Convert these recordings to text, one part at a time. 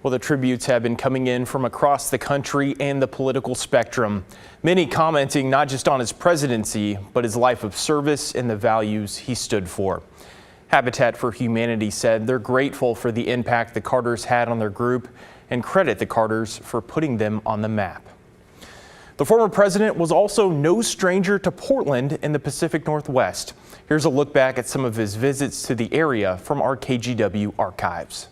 Well, the tributes have been coming in from across the country and the political spectrum. Many commenting not just on his presidency, but his life of service and the values he stood for. Habitat for Humanity said they're grateful for the impact the Carters had on their group and credit the Carters for putting them on the map. The former president was also no stranger to Portland in the Pacific Northwest. Here's a look back at some of his visits to the area from our KGW archives.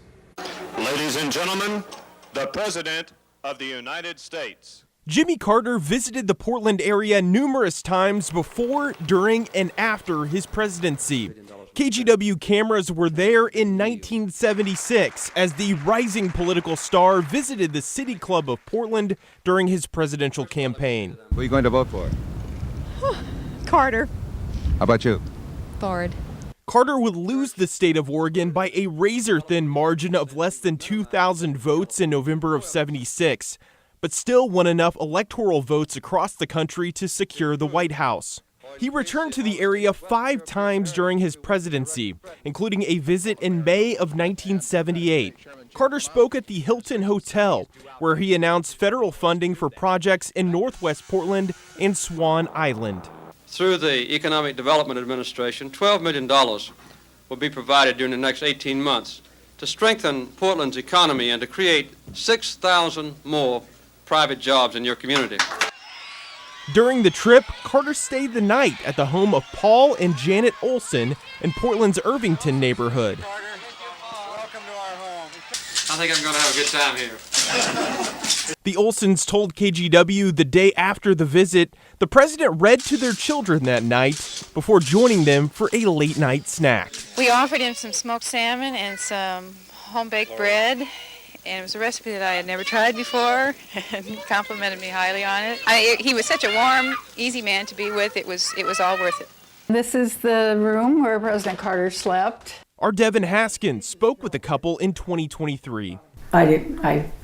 Ladies and gentlemen, the President of the United States. Jimmy Carter visited the Portland area numerous times before, during, and after his presidency. KGW cameras were there in 1976 as the rising political star visited the City Club of Portland during his presidential campaign. Who are you going to vote for? Carter. How about you? Ford. Carter would lose the state of Oregon by a razor-thin margin of less than 2,000 votes in November of '76, but still won enough electoral votes across the country to secure the White House. He returned to the area 5 times during his presidency, including a visit in May of 1978. Carter spoke at the Hilton Hotel, where he announced federal funding for projects in Northwest Portland and Swan Island. Through the Economic Development Administration, $12 million will be provided during the next 18 months to strengthen Portland's economy and to create 6,000 more private jobs in your community. During the trip, Carter stayed the night at the home of Paul and Janet Olson in Portland's Irvington neighborhood. Carter, welcome to our home. I think I'm going to have a good time here. The Olsons told KGW the day after the visit, the president read to their children that night before joining them for a late-night snack. We offered him some smoked salmon and some home-baked bread, and it was a recipe that I had never tried before, and he complimented me highly on it. He was such a warm, easy man to be with. It was all worth it. This is the room where President Carter slept. Our Devin Haskins spoke with the couple in 2023. I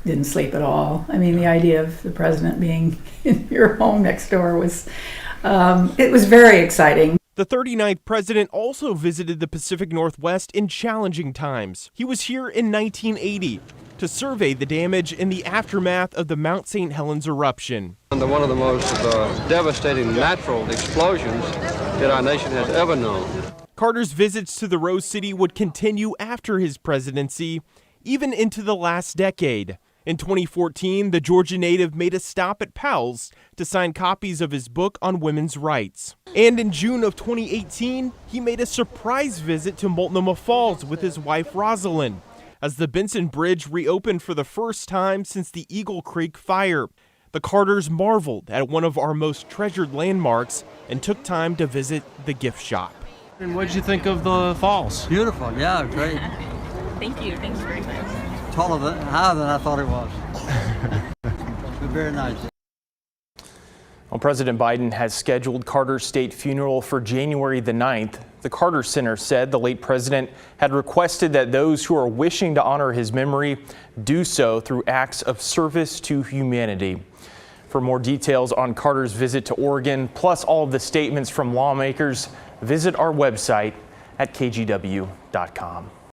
didn't sleep at all. I mean, the idea of the president being in your home next door was, it was very exciting. The 39th president also visited the Pacific Northwest in challenging times. He was here in 1980 to survey the damage in the aftermath of the Mount St. Helens eruption. Under one of the most devastating natural explosions that our nation has ever known. Carter's visits to the Rose City would continue after his presidency, even into the last decade. In 2014, the Georgia native made a stop at Powell's to sign copies of his book on women's rights. And in June of 2018, he made a surprise visit to Multnomah Falls with his wife Rosalind, as the Benson Bridge reopened for the first time since the Eagle Creek fire. The Carters marveled at one of our most treasured landmarks and took time to visit the gift shop. And what did you think of the falls? Beautiful, yeah, great. Thank you very much. Higher than I thought it was. Very nice. Well, President Biden has scheduled Carter's state funeral for January the 9th. The Carter Center said the late president had requested that those who are wishing to honor his memory do so through acts of service to humanity. For more details on Carter's visit to Oregon, plus all of the statements from lawmakers, visit our website at kgw.com.